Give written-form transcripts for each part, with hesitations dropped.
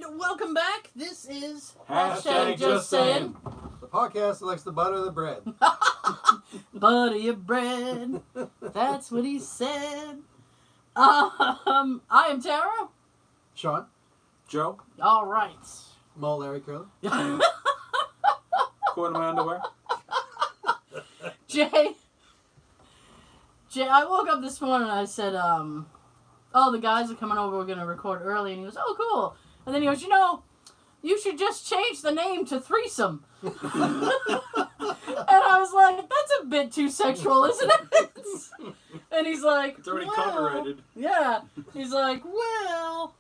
And welcome back. This is Hashtag Just Saying. The podcast that likes to butter the bread. Butter your bread. That's what he said. I am Tara. Sean. Joe. All right. Mo, Larry, Curly. Cord in my underwear. Jay, I woke up this morning and I said, oh, the guys are coming over, we're going to record early. And he goes, oh, cool. And then he goes, you should just change the name to Threesome. And I was like, that's a bit too sexual, isn't it? And he's like, It's already well, copyrighted. Yeah. He's like, well,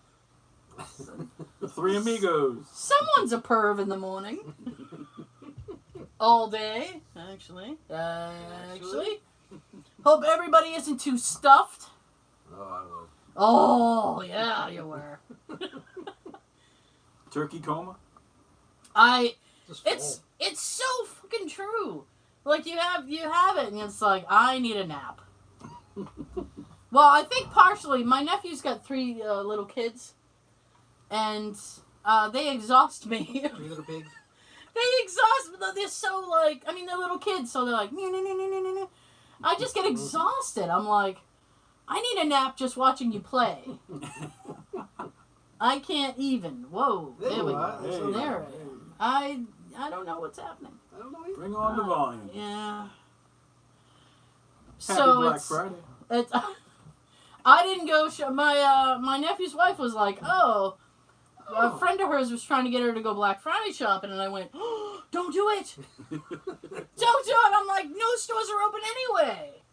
The Three Amigos. someone's a perv in the morning. All day, actually. Hope everybody isn't too stuffed. Oh, I was. Oh, yeah, you were. Turkey coma. It's so fucking true. Like you have it, and it's like I need a nap. Well, I think partially my nephew's got 3 little kids, and they exhaust me. 3 little pigs. They exhaust me. They're so like, I mean, they're little kids, so they're like, I just get exhausted. I'm like, I need a nap just watching you play. I can't even. Whoa, there we go. There it is. I don't know what's happening. I don't know either. Bring on the volume. Yeah. Happy So Black Friday. It's I didn't go. My nephew's wife was like, "Oh, a friend of hers was trying to get her to go Black Friday shopping," and I went, oh, "Don't do it! Don't do it!" I'm like, "No stores are open anyway."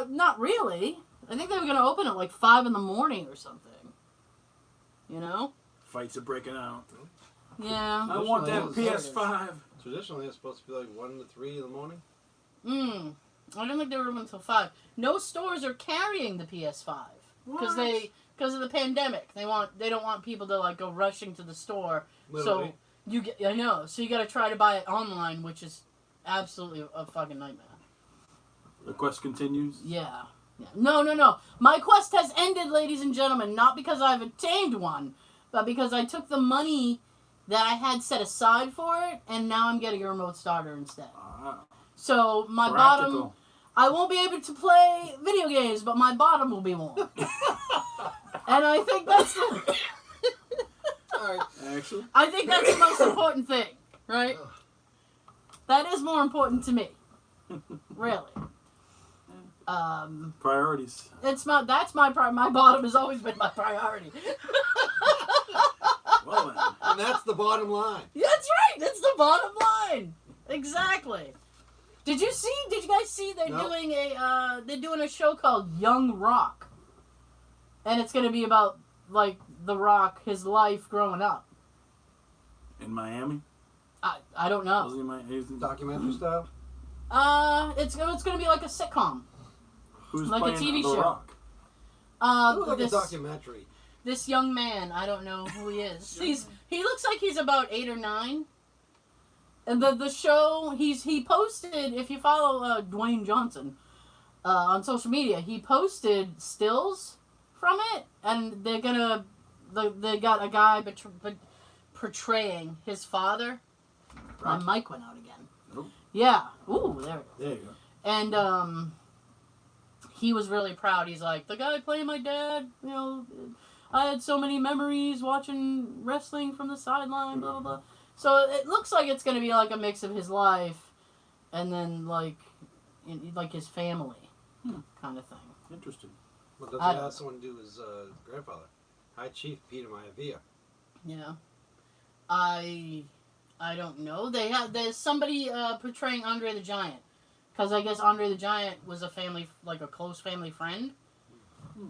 Not really. I think they were gonna open at like 5 in the morning or something. You know? Fights are breaking out. Yeah. I want that Traditionally, PS5. Traditionally, it's supposed to be like 1 to 3 in the morning. I didn't think they were open until 5. No stores are carrying the PS5 because of the pandemic. They don't want people to like go rushing to the store. Literally. So I know. So you got to try to buy it online, which is absolutely a fucking nightmare. The quest continues. Yeah. No. My quest has ended, ladies and gentlemen, not because I've attained one, but because I took the money that I had set aside for it, and now I'm getting a remote starter instead. So my bottom, I won't be able to play video games, but my bottom will be warm. And I think that's the, Actually. I think that's the most important thing, right? That is more important to me, really. Priorities. That's my my bottom has always been my priority. Well then. And that's the bottom line. That's right. That's the bottom line. Exactly. Did you guys see they're doing a show called Young Rock, and it's gonna be about like The Rock, his life growing up In Miami. I don't know. Was he in Miami? Documentary style. It's gonna be like a sitcom. Who's like a playing TV The show. Rock? It was like a documentary. This young man, I don't know who he is. He looks like he's about 8 or 9. And the show, he posted, if you follow Dwayne Johnson on social media, he posted stills from it, and they got a guy portraying his father. My mic went out again. Nope. Yeah. Ooh, there it is. There you go. And he was really proud. He's like, the guy playing my dad, I had so many memories watching wrestling from the sideline, blah, blah, blah. So it looks like it's going to be like a mix of his life and then like his family kind of thing. Interesting. What does he have someone do his grandfather? High Chief Peter Maivia. Yeah. I don't know. There's somebody portraying Andre the Giant. Because I guess Andre the Giant was a close family friend.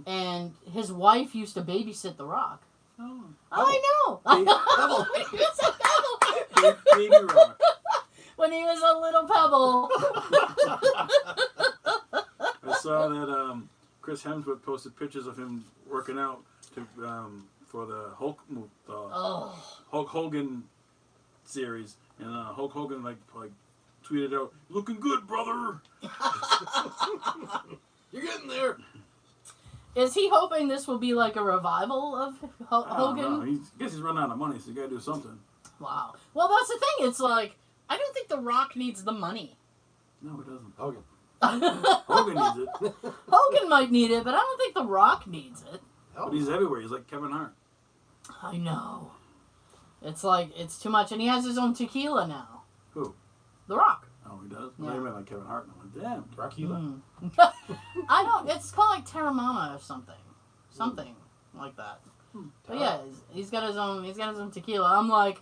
And his wife used to babysit The Rock. Oh. I know. He was a pebble. Baby Rock. When he was a little pebble. I saw that Chris Hemsworth posted pictures of him working out for the Hulk Hogan series, and Hulk Hogan like tweeted out, "Looking good, brother." You're getting there. Is he hoping this will be like a revival of Hogan? I guess he's running out of money, so you gotta do something. Wow. Well, that's the thing. It's like, I don't think The Rock needs the money. No, he doesn't. Hogan. Hogan needs it. Hogan might need it, but I don't think The Rock needs it. But he's everywhere. He's like Kevin Hart. I know. It's like, it's too much. And he has his own tequila now. Who? The Rock. Oh, he does? Yeah. I meant like Kevin Hart. I'm like, damn. Dracula. I don't, it's called like Terramana or something. Something like that. But yeah, he's got his own tequila. I'm like,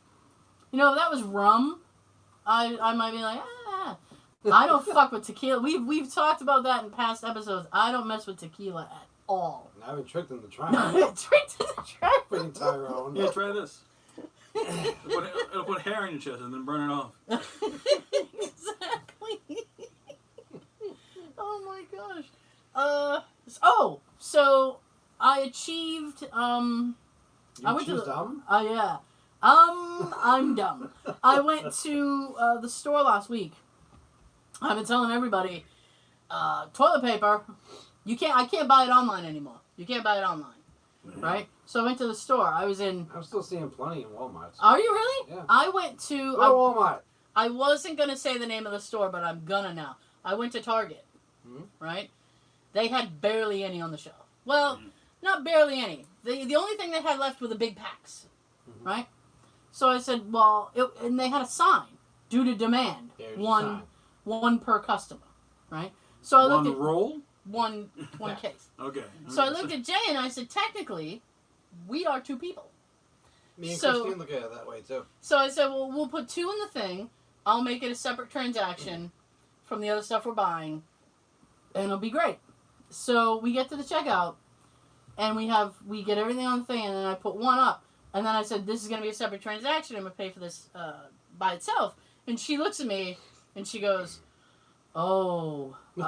you know, if that was rum, I might be like, I don't fuck with tequila. We've talked about that in past episodes. I don't mess with tequila at all. I haven't tricked him to try Tricked to the trap. Freaking Tyrone. Yeah, try this. It'll put hair on your chest and then burn it off. Exactly. Oh my gosh. So I achieved. I went to dumb? yeah. I'm dumb. I went to the store last week. I've been telling everybody, toilet paper. I can't buy it online anymore. You can't buy it online, right? So I went to the store. I'm still seeing plenty in Walmart. Are you really? Yeah. I went to. Walmart. I wasn't gonna say the name of the store, but I'm gonna now. I went to Target, right? They had barely any on the shelf. Well, not barely any. The only thing they had left were the big packs, right? So I said, well, and they had a sign, due to demand, one per customer, right? So I looked at roll, one case. Okay. So I looked at Jay and I said, technically, we are two people. Me and Christine look at it that way too. So I said, well, we'll put two in the thing. I'll make it a separate transaction from the other stuff we're buying, and it'll be great. So we get to the checkout, and we get everything on the thing, and then I put one up, and then I said, this is going to be a separate transaction. I'm going to pay for this by itself. And she looks at me, and she goes, oh, it's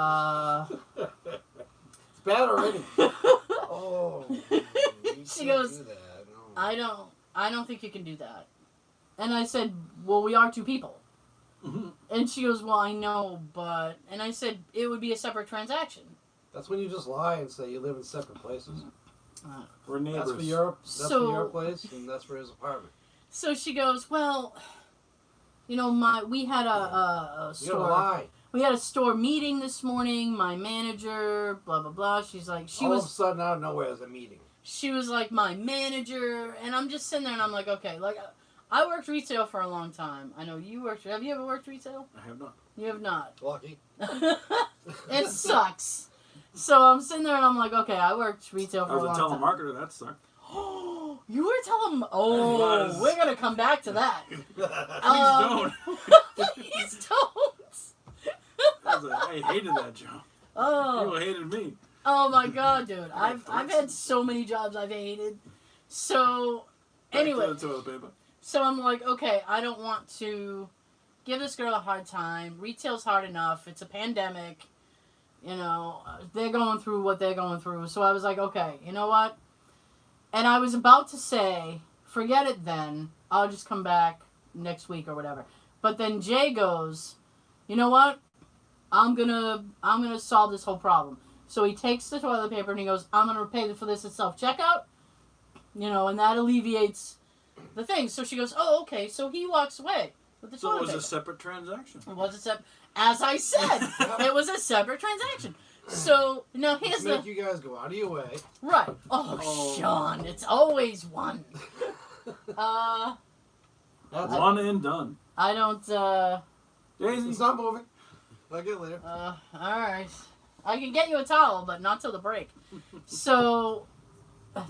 bad already. Oh. She goes, do that. No. I don't think you can do that. And I said, well, we are two people. And she goes, well, I know, but... And I said, it would be a separate transaction. That's when you just lie and say you live in separate places. We're neighbors. That's for your place, and that's for his apartment. So she goes, well, you know, we had a store... You gotta lie. We had a store meeting this morning, my manager, blah, blah, blah. She's like... All of a sudden, out of nowhere, there's a meeting. She was like my manager, and I'm just sitting there, and I'm like, okay, like... I worked retail for a long time. I know you worked... Have you ever worked retail? I have not. You have not. Lucky. It sucks. So I'm sitting there and I'm like, okay, I worked retail for a long time. I was a telemarketer, that sucked. You were telling... Oh, we're going to come back to that. Please don't. Please don't. I hated that job. Oh. People hated me. Oh my god, dude. I've had so many jobs I've hated. So, anyway. So I'm like, okay, I don't want to give this girl a hard time. Retail's hard enough. It's a pandemic. You know, they're going through what they're going through. So I was like, okay, you know what? And I was about to say, forget it then. I'll just come back next week or whatever. But then Jay goes, you know what? I'm gonna solve this whole problem. So he takes the toilet paper and he goes, I'm gonna pay for this at self-checkout. You know, and that alleviates the thing. So she goes, oh, okay. So he walks away with the toilet paper. So it was a separate transaction. It was a separate... As I said, it was a separate transaction. So, now here's make you guys go out of your way. Right. Oh, Sean, it's always one. One and done. I don't, Daisy. It's not moving. I'll get it later. alright. I can get you a towel, but not till the break. So,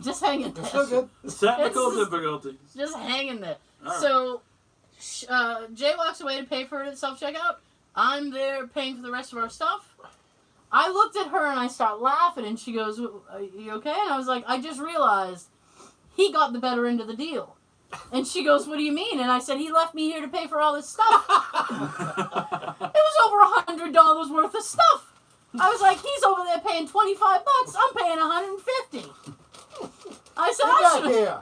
just hang in there. It's still good. Technical difficulties. Just hang in there. Right. So, Jay walks away to pay for it at self-checkout. I'm there paying for the rest of our stuff. I looked at her and I start laughing and she goes, are you okay? And I was like, I just realized he got the better end of the deal. And she goes, what do you mean? And I said, he left me here to pay for all this stuff. It was over $100 worth of stuff. I was like, he's over there paying $25. I'm paying $150. I said,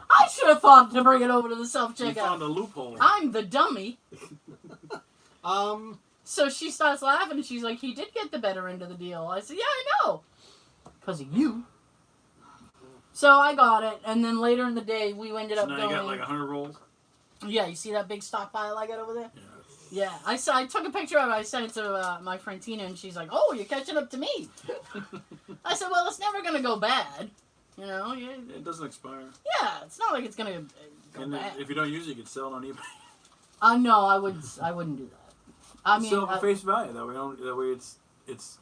I should have thought to bring it over to the self-checkout. You found a loophole. I'm the dummy. So she starts laughing and she's like, he did get the better end of the deal. I said, yeah, I know. Because of you. So I got it, and then later in the day, we ended So up now going. you got like 100 rolls? Yeah, you see that big stockpile I got over there? Yeah. Yeah, I took a picture of it. I sent it to my friend Tina, and she's like, "Oh, you're catching up to me." I said, "Well, it's never gonna go bad, you know. It doesn't expire. Yeah, it's not like it's gonna go And bad." if you don't use it, you can sell it on eBay. No, I wouldn't do that. I mean, sell it for face value. That way it's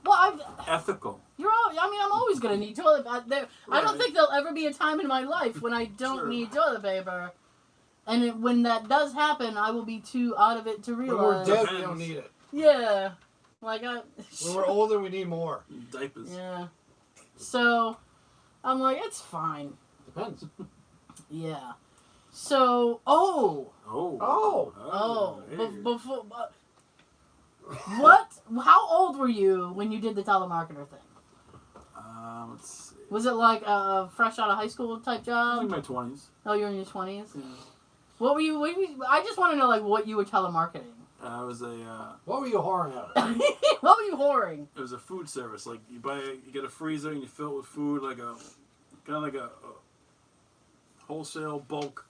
well, ethical. I'm always gonna need toilet paper. I don't Right. think there'll ever be a time in my life when I don't Sure. need toilet paper. And when that does happen, I will be too out of it to When we're realize. dead, we don't need it. Yeah. Like When we're older, we need more. Diapers. Yeah. So, I'm like, it's fine. Depends. Yeah. So, oh. Hey. Before. What? How old were you when you did the telemarketer thing? Let's see. Was it like a fresh out of high school type I job? was in my 20s. Oh, you were in your 20s? Yeah. What were you, I just want to know, like, what you were telemarketing. I was What were you whoring at? What were you whoring? it was a food service. Like you get a freezer and you fill it with food, like a wholesale bulk.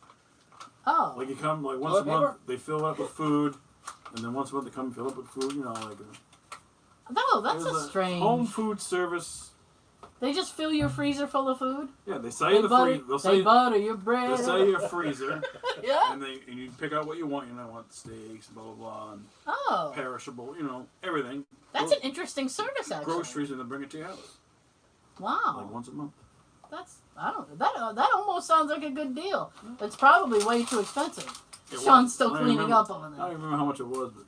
Oh. Like you come like once Toilet a month, paper? they fill it up with food, and then once a month they come and fill it up with food. You know, like No, that's it was a strange. home food service. They just fill your freezer full of food? Yeah, they sell you the butter, freezer. They'll they sell butter your bread. They'll sell you a freezer, Yeah? and you pick out what you want. You know, I want steaks, blah blah blah, and Oh. perishable. You know, everything. That's an interesting service, actually. Groceries, and they bring it to your house Wow. like once a month. That almost sounds like a good deal. It's probably way too expensive. It Sean's was. still I don't cleaning remember- up over I don't there. remember how much it was, but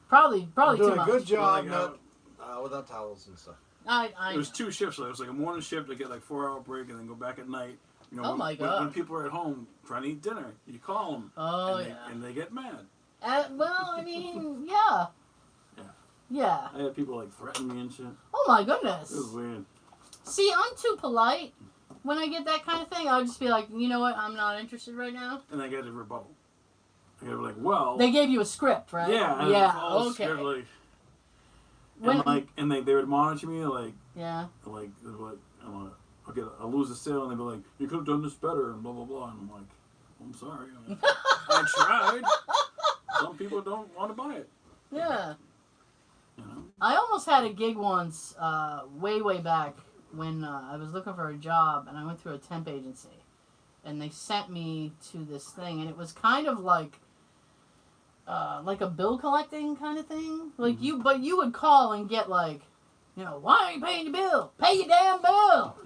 Probably Doing too a much. good job, Like, without towels and stuff. it was 2 shifts. So it was like a morning shift to get like 4-hour break and then go back at night. You know, Oh my God. When people are at home trying to eat dinner, you call them. Oh, and yeah. and they get mad. Well, I mean, yeah. Yeah. Yeah. I had people like threaten me and shit. Oh my It was goodness. weird. See, I'm too polite. When I get that kind of thing, I'll just be like, you know what, I'm not interested right now. And I got a rebuttal. I got to be like, well. They gave you a script, right? Yeah. and Yeah. all Okay. scared, like, When- and they would monitor me like Yeah. I'll lose a sale, and they'd be like, you could have done this better, and blah blah blah, and I'm like, I'm sorry, I tried. Some people don't want to buy it. Yeah. You know. I almost had a gig once, way back when I was looking for a job, and I went through a temp agency, and they sent me to this thing, and it was kind of like a bill collecting kind of thing. Like but you would call and get like, you know, why aren't you paying your bill? Pay your damn bill.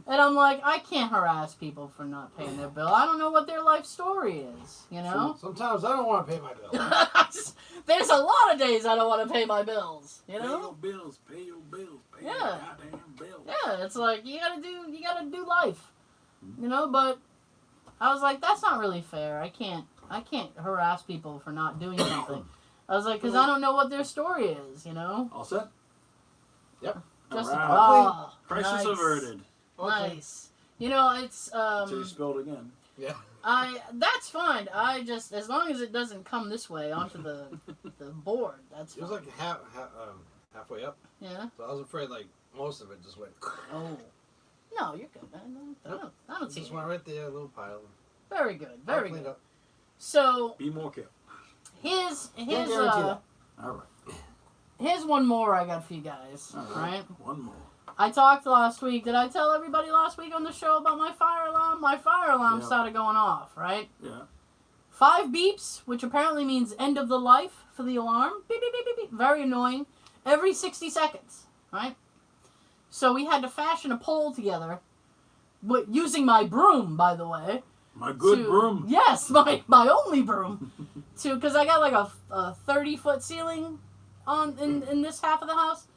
And I'm like, I can't harass people for not paying their bill. I don't know what their life story is, you know? Sometimes I don't want to pay my bill. There's a lot of days I don't want to pay my bills, you Pay know? your bills. Pay your bills. Pay your Yeah. goddamn bills. Yeah, it's like you gotta do life, you know. But I was like, that's not really fair. I can't harass people for not doing something. I was like, because I don't know what their story is, you know. All set? Yep. Just All right. oh, Crisis nice. averted. Nice. You know, it's So you spelled again. Yeah. that's fine. I just, as long as it doesn't come this way onto the board, that's It was fine. like halfway up, Yeah. so I was afraid like most of it just went. Oh. No, you're good, man. I don't It see just it. went right there, a little pile. Very good. Very Cleaned good. up. So Be more careful. here's guarantee that. All right. here's one more I got for you guys. All Right? One more. I talked last week. Did I tell everybody last week on the show about my fire alarm? My fire alarm Yeah. started going off, right? Yeah. 5 beeps, which apparently means end of the life for the alarm. Beep, beep, beep, beep, beep. Very annoying. Every 60 seconds, right? So we had to fashion a pole together, using my broom, by the way. My good broom. Yes, my only broom. Because I got like a 30-foot ceiling in this half of the house.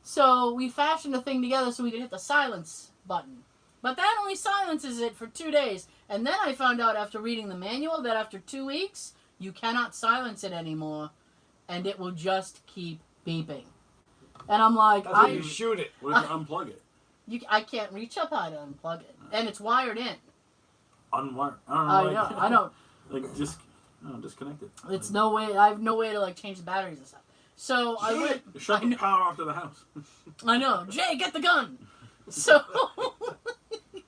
So we fashioned a thing together so we could hit the silence button. But that only silences it for 2 days. And then I found out after reading the manual that after 2 weeks, you cannot silence it anymore. And it will just keep beeping. And I'm like, That's when you shoot it. What if you unplug it? I can't reach up high to unplug it. And it's wired in. Unwire. I don't. Like disconnect it. It's no way. I have no way to like change the batteries and stuff. So I went. Shut the power off to the house. I know. Jay, get the gun. So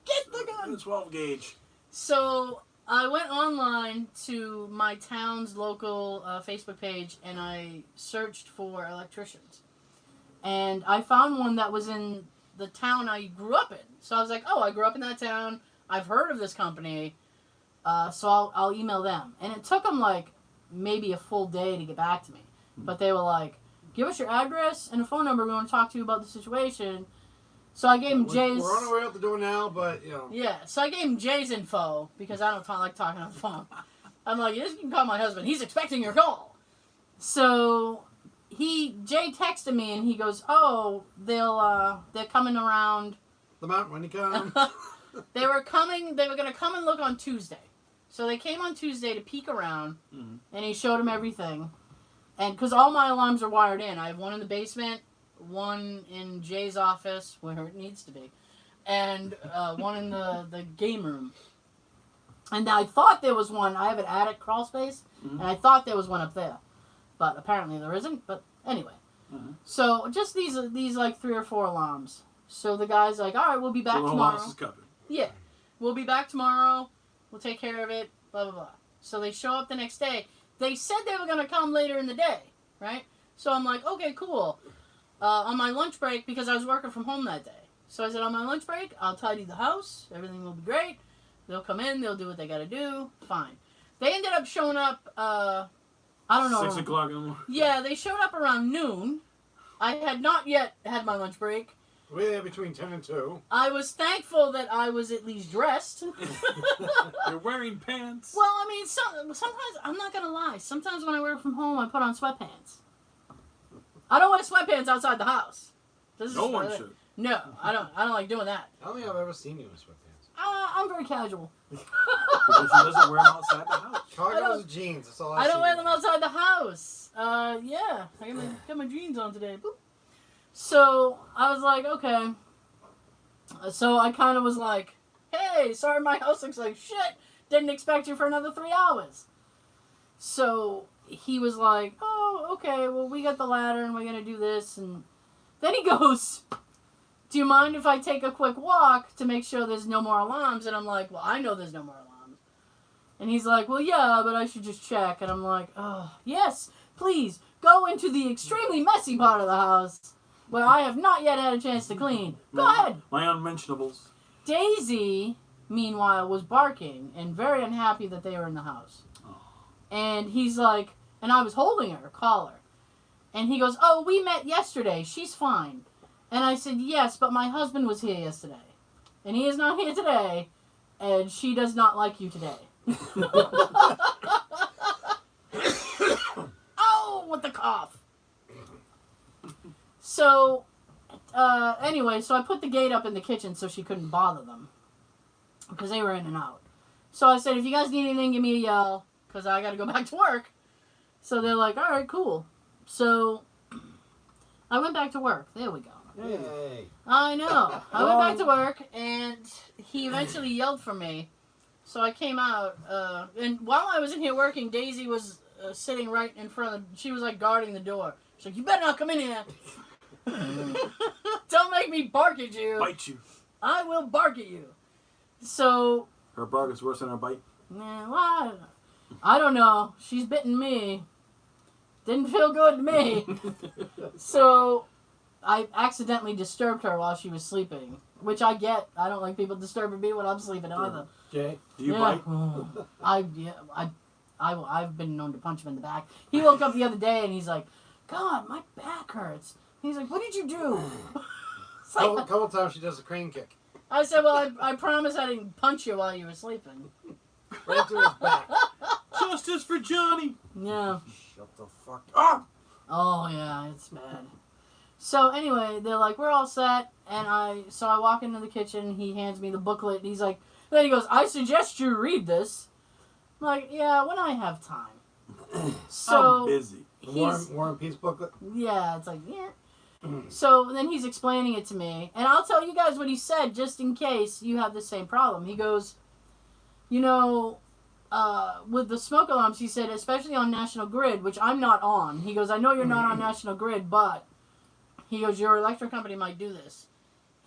get the gun. Find the 12 gauge. So I went online to my town's local Facebook page and I searched for electricians. And I found one that was in the town I grew up in. So I was like, oh, I grew up in that town. I've heard of this company. So I'll email them. And it took them like maybe a full day to get back to me. But they were like, give us your address and a phone number. We want to talk to you about the situation. So I gave him Jay's... We're on our way out the door now, but, you know. Yeah, so I gave him Jay's info because I don't like talking on the phone. I'm like, you can call my husband. He's expecting your call. So Jay texted me and he goes, oh, they're coming around. The mountain when you come. They were going to come and look on Tuesday. So they came on Tuesday to peek around, and he showed him everything. And because all my alarms are wired in. I have one in the basement, one in Jay's office, where it needs to be, and one in the game room. And I thought there was one. I have an attic crawl space, and I thought there was one up there. But apparently there isn't. But anyway. So just these like 3 or 4 alarms. So the guy's like, all right, we'll be back tomorrow. The house is covered. Yeah. We'll be back tomorrow. We'll take care of it. Blah, blah, blah. So they show up the next day. They said they were going to come later in the day, right? So I'm like, okay, cool. On my lunch break, because I was working from home that day. So I said, on my lunch break, I'll tidy the house. Everything will be great. They'll come in. They'll do what they got to do. Fine. They ended up showing up, I don't know. 6 o'clock in the morning. Yeah, they showed up around noon. I had not yet had my lunch break. We're there between 10 and 2. I was thankful that I was at least dressed. You're wearing pants. Well, I mean, sometimes, I'm not going to lie, sometimes when I work from home, I put on sweatpants. I don't wear sweatpants outside the house. No one should. No, I don't like doing that. I don't think I've ever seen you in sweatpants. I'm very casual. Because she doesn't wear them outside the house. Cargos and jeans, that's all I don't see. wear them outside the house. Yeah, I got my jeans on today. Boop. So, I was like, okay. So, I kind of was like, hey, sorry my house looks like shit. Didn't expect you for another 3 hours. So, he was like, oh, okay, well, we got the ladder and we're going to do this. And then he goes, do you mind if I take a quick walk to make sure there's no more alarms? And I'm like, well, I know there's no more alarms. And he's like, well, yeah, but I should just check. And I'm like, oh, yes, please, go into the extremely messy part of the house where I have not yet had a chance to clean. Go ahead. My unmentionables. Daisy, meanwhile, was barking and very unhappy that they were in the house. Oh. And he's like, and I was holding her collar. And he goes, oh, we met yesterday. She's fine. And I said, yes, but my husband was here yesterday. And he is not here today. And she does not like you today. Oh, with the cough. So, anyway, so I put the gate up in the kitchen so she couldn't bother them. Because they were in and out. So I said, if you guys need anything, give me a yell. Because I got to go back to work. So they're like, all right, cool. So, I went back to work. There we go. Yay. I know. I went back to work, and he eventually yelled for me. So I came out, and while I was in here working, Daisy was sitting right in front of she was like guarding the door. She's like, you better not come in here. Don't make me bark at you. Bite you. I will bark at you. So. Her bark is worse than her bite. Nah, well, I don't know. She's bitten me. Didn't feel good to me. So, I accidentally disturbed her while she was sleeping. Which I get. I don't like people disturbing me when I'm sleeping either. Jay, do you bite? I've been known to punch him in the back. He woke up the other day and he's like, God, my back hurts. He's like, what did you do? A couple times she does a crane kick. I said, well, I promise I didn't punch you while you were sleeping. Right to his back. Justice for Johnny. Yeah. Shut the fuck up. Oh, yeah, it's bad. So, anyway, they're like, we're all set. And I walk into the kitchen. He hands me the booklet. And he's like, then he goes, I suggest you read this. I'm like, yeah, when I have time. So, I'm busy. War and Peace booklet? Yeah, it's like, yeah. So then he's explaining it to me. And I'll tell you guys what he said just in case you have the same problem. He goes, you know, with the smoke alarms, he said, especially on National Grid, which I'm not on. He goes, I know you're not on National Grid, but he goes, your electric company might do this.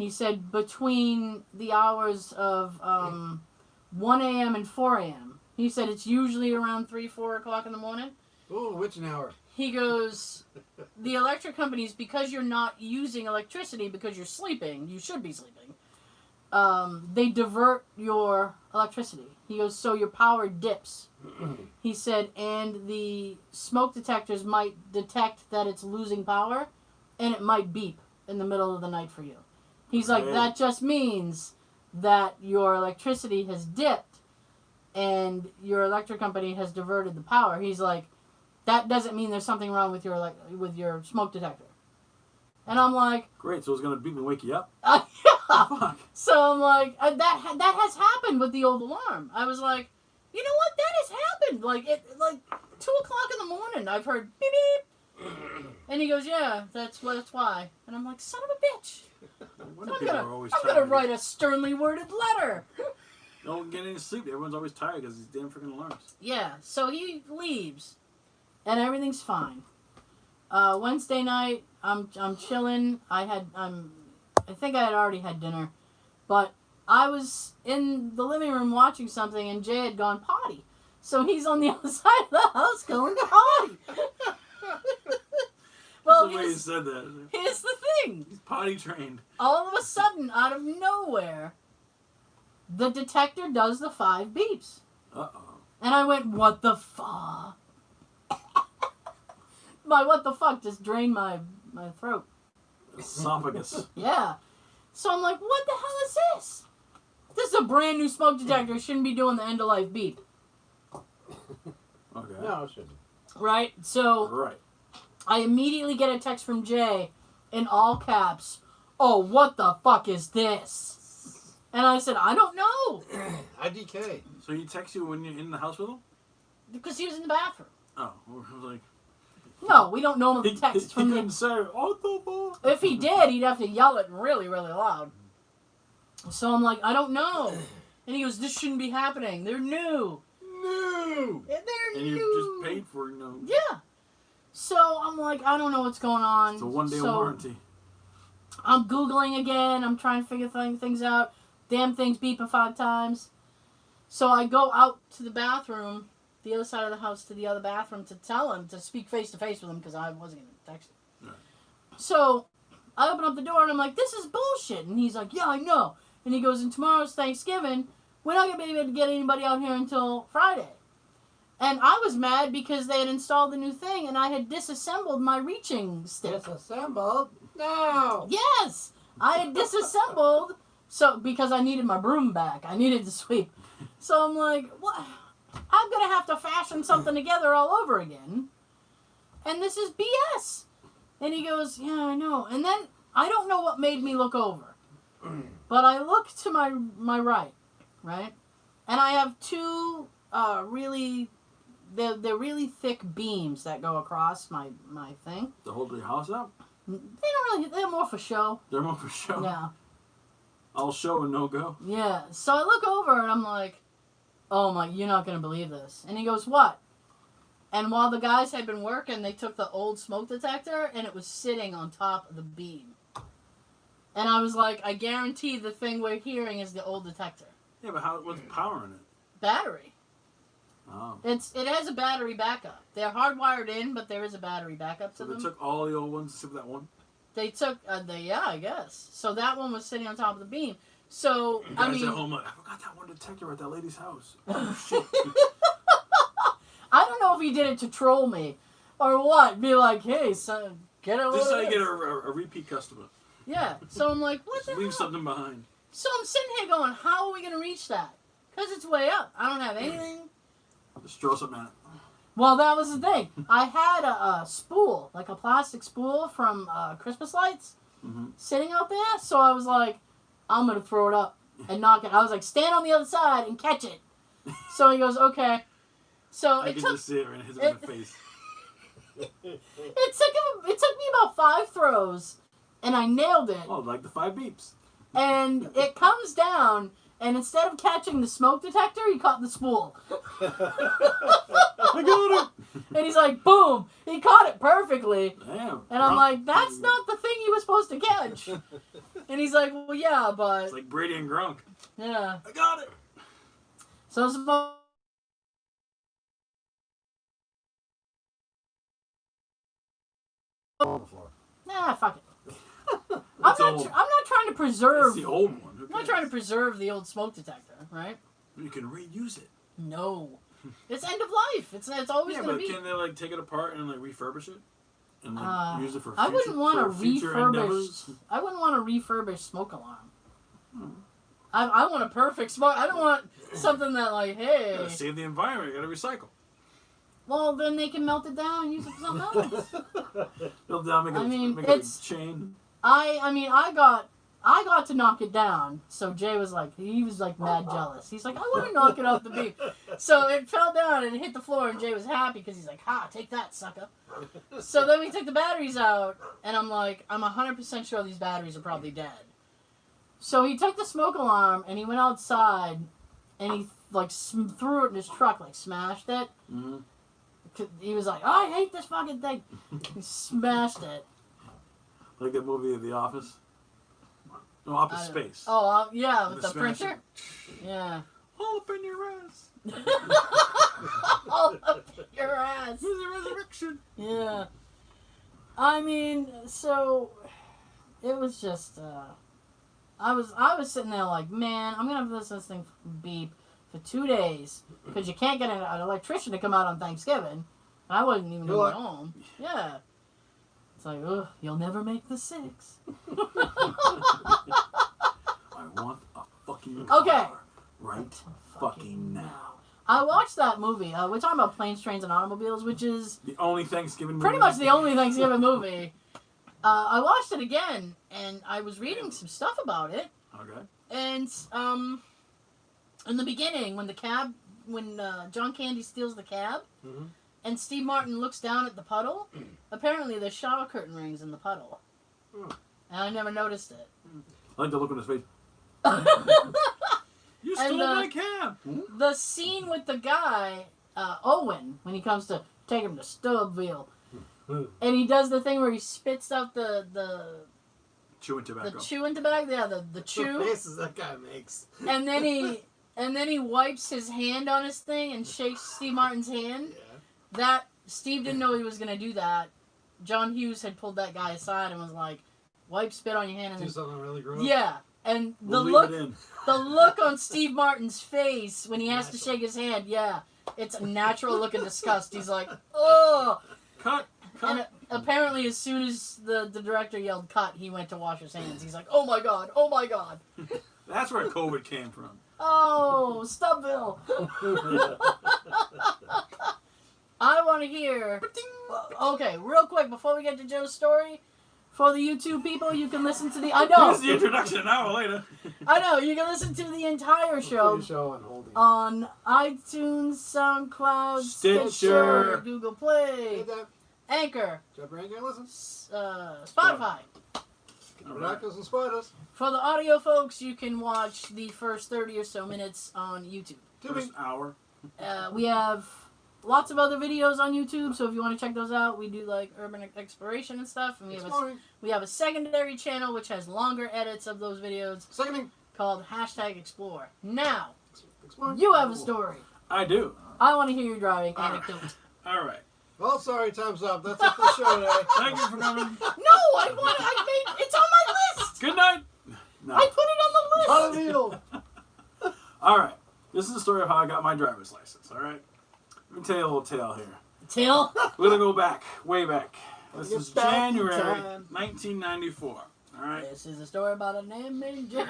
He said between the hours of 1 a.m. and 4 a.m. He said it's usually around 3, 4 o'clock in the morning. Oh, witching hour. He goes, the electric companies, because you're not using electricity because you're sleeping, you should be sleeping, they divert your electricity. He goes, so your power dips. He said, and the smoke detectors might detect that it's losing power, and it might beep in the middle of the night for you. He's like, that just means that your electricity has dipped, and your electric company has diverted the power. He's like, that doesn't mean there's something wrong with your smoke detector. And I'm like, great, so it's going to beep and wake you up? yeah. Fuck. So I'm like, that has happened with the old alarm. I was like, you know what? That has happened. Like 2 o'clock in the morning, I've heard beep beep. And he goes, yeah, that's why. And I'm like, son of a bitch. I'm gonna write a sternly worded letter. Don't get any sleep. Everyone's always tired because these damn freaking alarms. Yeah. So he leaves, and everything's fine. Wednesday night, I'm chilling. I think I had already had dinner, but I was in the living room watching something, and Jay had gone potty. So he's on the other side of the house going potty. Well, that's the way you said that. Here's the thing. He's potty trained. All of a sudden, out of nowhere, the detector does the 5 beeps. Uh-oh. And I went, what the fuck? My what the fuck just drained my throat. Esophagus. Yeah. So I'm like, what the hell is this? This is a brand new smoke detector. It shouldn't be doing the end of life beep. Okay. No, it shouldn't. Right? So Right. I immediately get a text from Jay in all caps. Oh, what the fuck is this? And I said, I don't know. IDK. So he texts you when you're in the house with him? Because he was in the bathroom. Oh, I was like... No, we don't normally He text from couldn't the... say, what the fuck? If he did, he'd have to yell it really, really loud. So I'm like, I don't know. And he goes, this shouldn't be happening. They're new. No. They're And new. you just paid for it, Yeah. So I'm like, I don't know what's going on. It's a 1-day So warranty. I'm Googling again. I'm trying to figure things out. Damn thing's beeping 5 times. So I go out to the bathroom, the other side of the house, to the other bathroom to tell him, to speak face to face with him because I wasn't going to text him. Right. So I open up the door and I'm like, this is bullshit. And he's like, yeah, I know. And he goes, and tomorrow's Thanksgiving. We're not going to be able to get anybody out here until Friday. And I was mad because they had installed the new thing and I had disassembled my reaching stick. Disassembled? No. Yes! I had disassembled because I needed my broom back. I needed to sweep. So I'm like, what? I'm going to have to fashion something together all over again. And this is BS. And he goes, yeah, I know. And then I don't know what made me look over. But I look to my right? And I have 2 really... They're really thick beams that go across my thing. To hold your house up? They're more for show. They're more for show? Yeah. All show and no go? Yeah. So I look over and I'm like, oh my, you're not going to believe this. And he goes, what? And while the guys had been working, they took the old smoke detector and it was sitting on top of the beam. And I was like, I guarantee the thing we're hearing is the old detector. Yeah, but what's powering it? Battery. Oh. It has a battery backup. They're hardwired in, but there is a battery backup to So them. they took all the old ones except for that one? They took, yeah, I guess. So that one was sitting on top of the beam. So, You I guys mean... at home like, I forgot that one detector at that lady's house. Oh, shit. I don't know if he did it to troll me or what. Be like, hey, son, get a This is how little you get a repeat customer. Yeah. So I'm like, what Just the leave hell? something behind. So I'm sitting here going, how are we going to reach that? Because it's way up. I don't have anything. Just throw something at it. Well, that was the thing. I had a spool, like a plastic spool from Christmas lights sitting out there. So I was like, I'm going to throw it up and knock it. I was like, stand on the other side and catch it. So he goes, okay. So I can just see it right hit him in the face. It took me about 5 throws, and I nailed it. Oh, like the 5 beeps. And it comes down, and instead of catching the smoke detector, he caught the spool. I got it! And he's like, boom! He caught it perfectly. Damn. And I'm like, that's not the thing he was supposed to catch. And he's like, well, yeah, but... It's like Brady and Gronk. Yeah. I got it. So it's about... On the floor. Nah, fuck it. I'm not trying to preserve... It's the old one. I'm not trying to preserve the old smoke detector, right? You can reuse it. No. It's end of life. It's always going to be. Yeah, but can they like take it apart and like refurbish it? And like use it for future, I wouldn't want to future endeavors? I wouldn't want to refurbish smoke alarm. I want a perfect smoke. I don't want something that like, hey. You gotta save the environment. You gotta recycle. Well, then they can melt it down and use it for something else. Melt it down, make a chain. I got to knock it down. So Jay was like, mad jealous. He's like, I want to knock it off the beam. So it fell down and it hit the floor, and Jay was happy because he's like, ha, take that, sucker. So then we took the batteries out, and I'm like, I'm 100% sure these batteries are probably dead. So he took the smoke alarm, and he went outside, and he like threw it in his truck, like smashed it. Mm-hmm. He was like, oh, I hate this fucking thing. He smashed it. Like that movie The Office? No, Office Space. Oh, yeah, with the smashing. printer? Yeah. All up in your ass. All up your ass. There's a resurrection. Yeah. I mean, so it was just I was sitting there like, man, I'm gonna have to listen to this thing beep for 2 days because you can't get an electrician to come out on Thanksgiving. I wasn't even going home. Yeah. It's like, ugh, you'll never make the 6. I want a fucking car. Okay. Right fucking now. I watched that movie. We're talking about Planes, Trains, and Automobiles, which is the only Thanksgiving movie. Pretty much the only Thanksgiving movie. I watched it again, and I was reading some stuff about it. Okay. And in the beginning, when John Candy steals the cab, Mm-hmm. and Steve Martin looks down at the puddle, apparently there's shower curtain rings in the puddle. Oh. And I never noticed it. I like the look on his face. You stole my cab. The scene with the guy, Owen, when he comes to take him to Stubbville, and he does the thing where he spits out the chewing tobacco. The chewing tobacco, yeah, the chew. The faces that guy makes. And then he wipes his hand on his thing and shakes Steve Martin's hand. Yeah. That Steve didn't know he was gonna do that. John Hughes had pulled that guy aside and was like, "Wipe spit on your hand and do something really gross." Yeah, and the look on Steve Martin's face when he has to shake his hand, yeah, it's a natural look of disgust. He's like, "Oh, cut." And apparently, as soon as the director yelled "cut," he went to wash his hands. He's like, "Oh my god! Oh my god!" That's where COVID came from. Oh, Stubbville. I want to hear. Okay, real quick before we get to Joe's story, for the YouTube people, you can listen to the. I know. Here's the introduction an hour later. I know you can listen to the entire show on iTunes, SoundCloud, Stitcher, Google Play, Anchor, Spotify. Miraculous and spiders. For the audio folks, you can watch the first 30 or so minutes on YouTube. First hour. We have lots of other videos on YouTube, so if you want to check those out, we do like urban exploration and stuff. And we have a secondary channel which has longer edits of those videos. Called #Explore. Now, you have a story. I do. I want to hear your driving anecdote. All right. Well, sorry, time's up. That's it for the show today. Thank you for coming. No, it's on my list. Good night. No. I put it on the list. All right. This is the story of how I got my driver's license. All right. Let me tell you a little tale here. Tale? We're going to go back, way back. This is January 1994. All right. This is a story about a name named Jerry.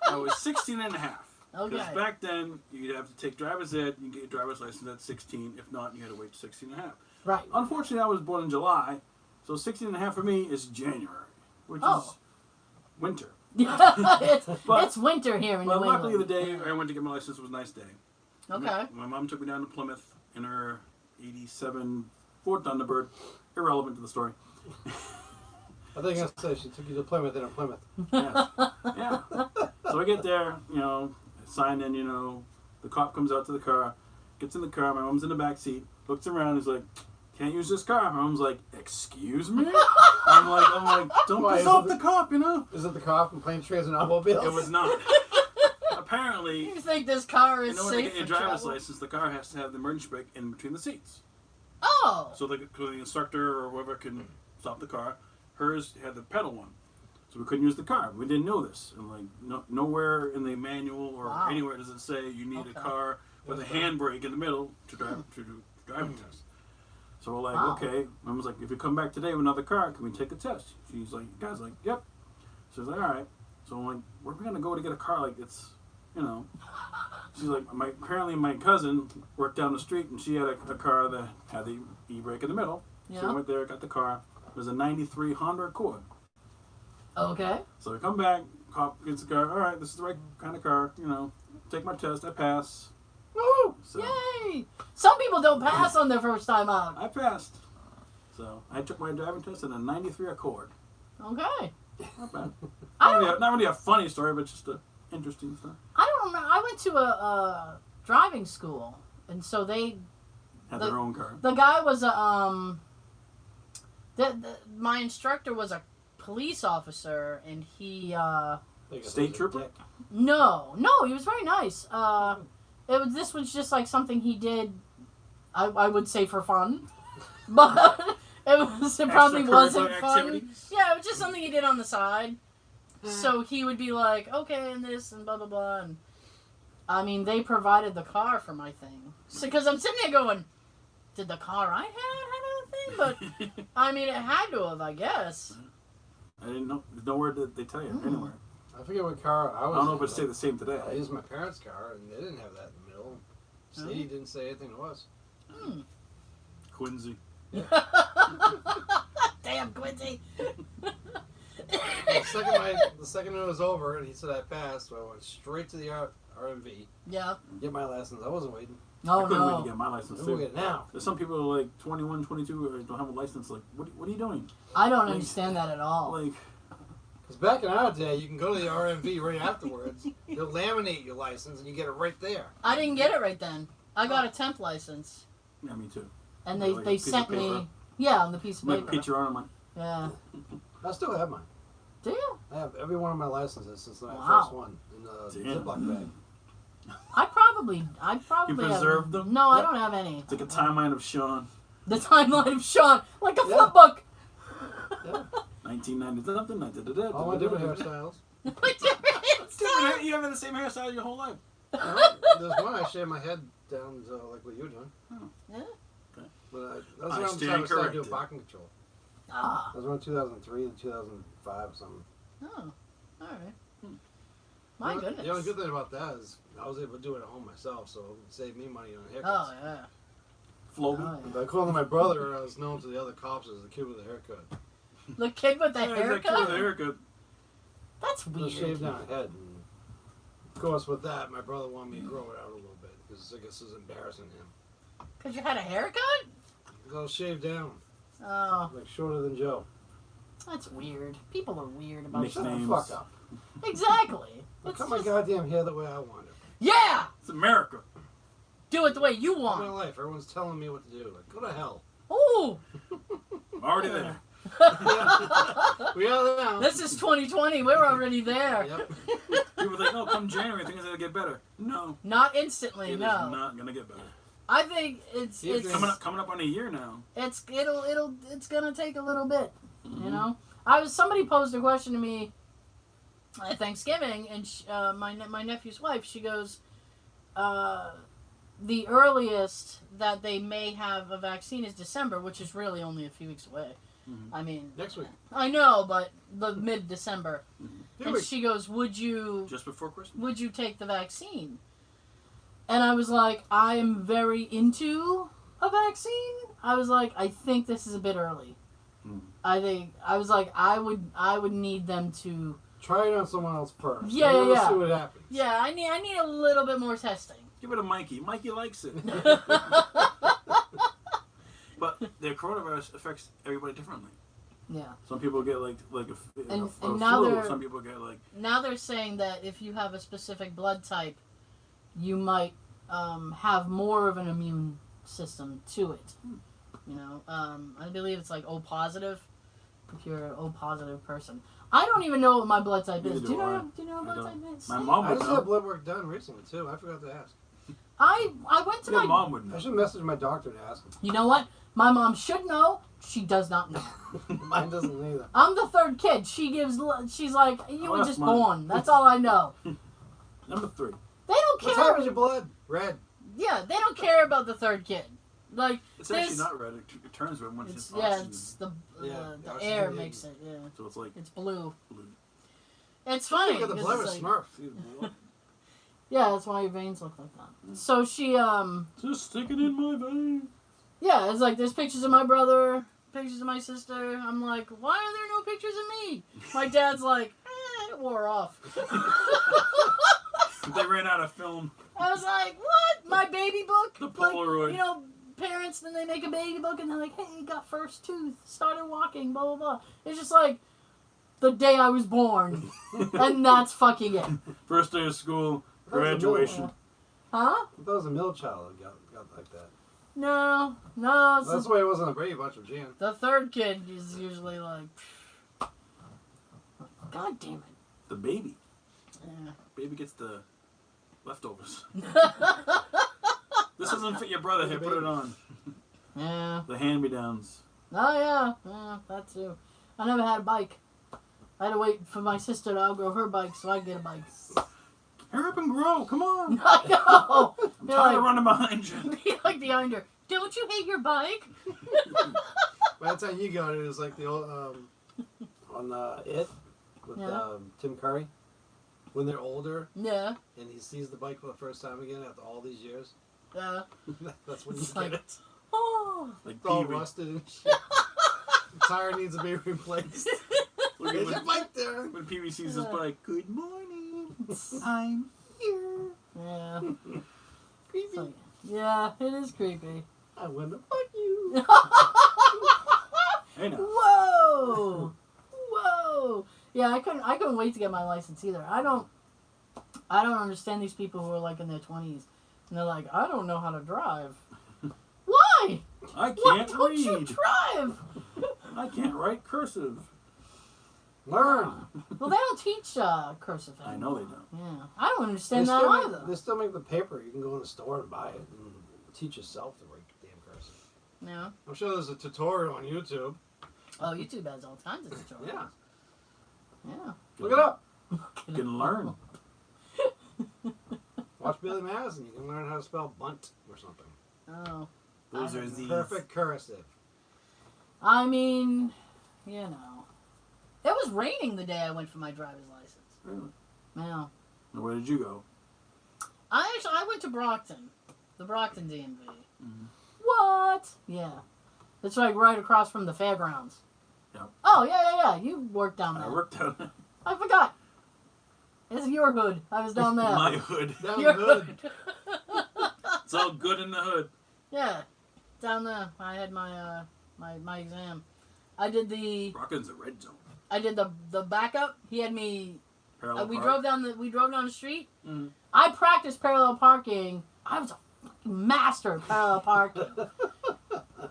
I was 16 and a half. Okay. Because back then, you'd have to take driver's ed, you get your driver's license at 16. If not, you had to wait 16 and a half. Right. Unfortunately, I was born in July, so 16 and a half for me is January, which is winter. It's winter here in New England. Luckily, the day I went to get my license was a nice day. Okay. My mom took me down to Plymouth in her 87 Ford Thunderbird. Irrelevant to the story. I think I said she took you to Plymouth in a Plymouth. Yes. Yeah. So I get there, sign in, the cop comes out to the car, gets in the car, my mom's in the back seat, looks around, he's like, can't use this car. My mom's like, excuse me? I'm I'm like, don't Why, piss is off it the cop, you know? Is it the cop from Planes, Trains, and Automobiles? It was not. Apparently, You think this car is in order to safe get your for driver's travel? license, the car has to have the emergency brake in between the seats. Oh. So the instructor or whoever can stop the car. Hers had the pedal one. So we couldn't use the car. We didn't know this. And like nowhere in the manual or Wow. anywhere does it say you need a car with a handbrake in the middle to drive to do driving test. So we're like, Wow. okay. Mom was like, if you come back today with another car, can we take a test? She's like, guys, like, yep. So I was like, all right. So I'm like, where are we gonna go to get a car? Like it's, you know. She's like, apparently my cousin worked down the street and she had a car that had the e-brake in the middle. Yeah. So I went there, got the car. It was a '93 Honda Accord. Okay. So we come back, cop gets the car. All right, this is the right kind of car. You know, take my test. I pass. Woo! So Yay! Some people don't pass on their first time out. I passed. So I took my driving test in a '93 Accord. Okay. Not bad. I don't, Not really a funny story, but just a interesting story. I don't remember. I went to a driving school, and so they Had The- their own car. the guy was a my instructor was a police officer, and he State trooper? no, he was very nice. This was just like something he did. I would say for fun, but it probably wasn't Extracurricular fun. activities? Yeah, it was just something he did on the side. So he would be like, okay, and this and blah blah blah, and I mean they provided the car for my thing. So because I'm sitting there going, did the car I had a thing? But I mean it had to have, I guess. I didn't know. There's nowhere that they tell you anywhere. I forget what car I was I don't know in, if it's but the same today. I used my parents' car, and they didn't have that in the middle. City didn't say anything to us. Quincy. Damn, Quincy. The second it was over, and he said I passed, so I went straight to the RMV, Yeah. get my license. I wasn't waiting. I Oh couldn't wait to no. get my license We'll too. get it now. There's some people who are like 21, 22 who don't have a license. Like, what are you doing? I don't understand that at all. Like, Because back in our day, you can go to the RMV right afterwards. They'll laminate your license, and you get it right there. I didn't get it right then. I got a temp license, yeah, me too. and Like a they piece of sent paper? me on the piece of Like paper. picture on my. Yeah. I still have mine. Do you? I have every one of my licenses since my Wow. first one in a Damn. Ziploc bag. I probably You preserved have, them? No, I Yep. don't have any. It's like a timeline of Sean, The timeline of Sean, like a Yeah. flip book. Yeah. 1990 something. All my different hairstyles. You have the same hairstyle your whole life. There's one I shaved my head down to like what you're doing. Yeah. But that's I when stand I started doing corrected. parking control. Ah. That was around 2003 to 2005 or something. Oh. All right. My goodness. The only good thing about that is I was able to do it at home myself, so it saved me money on haircuts. Oh yeah. Floby. Oh, yeah. But according to my brother, I was known to the other cops as the kid with a haircut. The kid with the Yeah, that kid haircut. with the haircut. That's With a weird. shaved down head. And of course, with that, my brother wanted me to grow it out a little bit because I guess it was embarrassing to him. Cause you had a haircut. Because I was shaved down, Oh, like shorter than Joe. that's weird. People are weird about Mixed stuff. names. Fuck up. Exactly. I It's cut my just- goddamn hair the way I want it. Yeah. It's America. Do it the way you All my want. life, everyone's telling me what to do. Like, go to hell. Ooh. I'm already there. We are now. This is 2020. We're already there. Yep. People think, oh, come January, things are gonna get better. No, Not instantly. it is No. not gonna get better. I think it's Yeah, Coming up on a year now. it's gonna take a little bit. You know. Somebody posed a question to me at Thanksgiving, and my nephew's wife. She goes, the earliest that they may have a vaccine is December, which is really only a few weeks away. Mhm. I mean, Next week. I know, but the mid-December. Here And we- she goes, would you Just before Christmas. take the vaccine? And I was like, I am very into a vaccine. I was like, I think this is a bit early. Mm. I was like, I would need them to. Try it on someone else first. Yeah, and then yeah, we'll yeah. see what happens. Yeah, I need a little bit more testing. Give it to Mikey. Mikey likes it. But the coronavirus affects everybody differently. Yeah. Some people get like And a now flu. they're- Some people get like Now they're saying that if you have a specific blood type, you might have more of an immune system to it. You know, I believe it's like O positive. if you're an O positive person. I don't even know what my blood type is. Neither Do you do I. know? Do you know what blood type is? My mom I would just know. had blood work done recently too. I forgot to ask. I went to Your my. mom would know. I should message my doctor to ask him. You know what? My mom should know. She does not know. Mine doesn't either. I'm the third kid. She's like, you Oh, were that's just mine. born. That's all I know. Number 3. They don't What care. type is your blood? Red. Yeah, they don't care about the third kid. Like, It's actually not red. It turns red once It's it's yeah, oxygen. it's the Yeah, air oxygen. makes it. Yeah, So it's like it's blue. blue. It's funny. You got the because blood of it's a like- Smurf. Yeah, that's why your veins look like that. So she Just stick it in my vein. yeah, it's like there's pictures of my brother, pictures of my sister. I'm like, why are there no pictures of me? My dad's like, it wore off. They ran out of film. I was like, what? My baby book? The Like, Polaroid. you know, parents, then they make a baby book and they're like, hey, got first tooth, started walking, blah, blah, blah. It's just like the day I was born. And that's fucking it. First day of school, That was a graduation. Huh? That was a middle child that got like that. No. That's why it wasn't a Brady Bunch of Jan. The third kid is usually like, God damn it. The baby. Yeah. Baby gets the leftovers. This doesn't fit your brother here. Put it on. Yeah. The hand-me-downs. Oh, yeah. Yeah, that too. I never had a bike. I had to wait for my sister to outgrow her bike so I could get a bike. Hurry up and grow. Come on. I know. I'm You're tired of like, running behind you. be like behind her. Don't you hate your bike? By the time you got it, it was like the old on It with Yeah. Tim Curry. When they're older Yeah. and he sees the bike for the first time again after all these years, Yeah. that's when you It's get like- it. Oh. Like It's all Pee-wee. rusted and shit. The tire needs to be replaced. Look at There's your when, bike there. when Pee-wee sees his bike. Good morning. I'm here. Yeah. Creepy. It's like, yeah, it is creepy. I want to fuck you. Hey now. Whoa! Whoa! Yeah, I couldn't wait to get my license either. I don't understand these people who are like in their 20s and they're like, I don't know how to drive. Why? I Why can't don't you read. drive? I can't write cursive. Learn. Well, they don't teach cursive I anymore. know they don't. Yeah, I don't understand that either. They still make the paper. You can go in the store and buy it and teach yourself to write damn cursive. Yeah. I'm sure there's a tutorial on YouTube. Oh, YouTube has all kinds of tutorials. Yeah. Yeah. Look it up. You can learn. Watch Billy Madison. You can learn how to spell bunt or something. Oh. Those I are don't Z's. Perfect cursive. I mean, you know, it was raining the day I went for my driver's license. Really? Yeah. Now, where did you go? I went to Brockton, the Brockton DMV. Mhm. What? Yeah, it's like right across from the fairgrounds. Yep. Oh yeah. You worked down there. I worked out I forgot. It's your hood. I was down there. my hood. Down Your the hood. It's all good in the hood. Yeah, down there. I had my my exam. I did the Rockin's a red zone. the backup. He had me. Parallel We park. drove down the street. Mhm. I practiced parallel parking. I was a fucking master at parallel parking.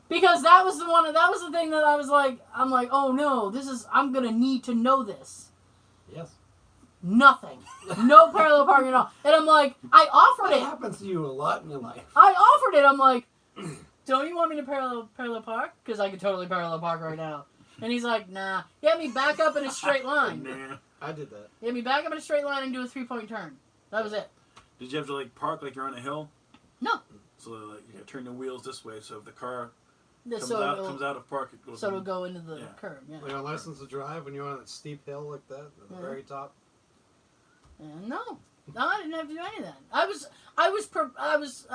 Because that was the thing that I'm like, oh no, I'm gonna need to know this. Yes. Nothing. No parallel parking at all. And I'm like, I offered That it. happens to you a lot in your life. I offered it. I'm like, don't you want me to parallel park? Because I could totally parallel park right now. And he's like, nah. He had me back up in a straight line. Nah. I did that. He had me back up in a straight line and do a 3-point turn. That was it. Did you have to like park like you're on a hill? No. So like you gotta turn the wheels this way, so if the car This comes out of park, it goes. so it'll in. go into the Yeah. curb. Yeah. Like a license to drive when you're on a steep hill like that at the Yeah. very top. No, I didn't have to do any of that. I was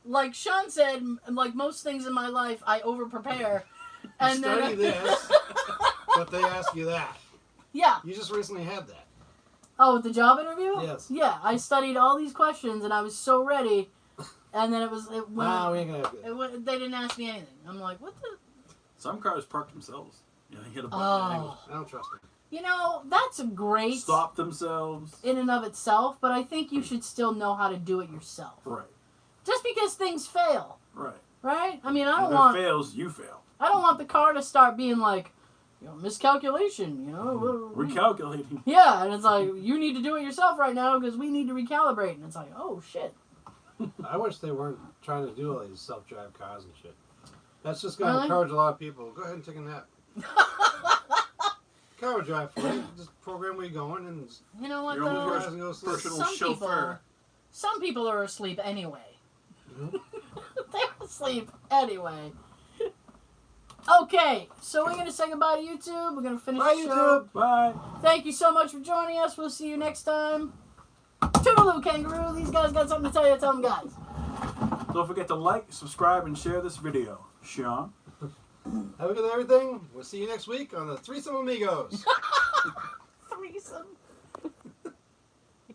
like Sean said, like most things in my life, I over prepare, and Study then this, but they ask you that. yeah. You just recently had that. Oh, with the job interview? Yes. Yeah, I studied all these questions and I was so ready, and then it went. Nah, we ain't gonna have that. They didn't ask me anything. I'm like, what the? Some cars park themselves. You know, they hit a button. Oh, I don't trust it. you know that's a great Stop themselves. in and of itself, but I think you should still know how to do it yourself. Right. Just because things fail, Right. right? I mean, I If don't it want. fails, you fail. I don't want the car to start being like, miscalculation, Recalculating. Yeah, and it's like, you need to do it yourself right now because we need to recalibrate. And it's like, oh, shit. I wish they weren't trying to do all these self-drive cars and shit. That's just going to Really? encourage a lot of people. Go ahead and take a nap. Car will drive for you. Just program where you're going and You know what, Your own though? drive and go to sleep. personal chauffeur. Some people are asleep anyway. Mhm. They're asleep anyway. Okay, so we're going to say goodbye to YouTube. We're going to finish Bye, the show. YouTube. Bye. Thank you so much for joining us. We'll see you next time. Toodaloo, kangaroo. These guys got something to tell you. Tell them, guys. Don't forget to like, subscribe, and share this video. Sean. Have a good everything. We'll see you next week on the Threesome Amigos. Threesome.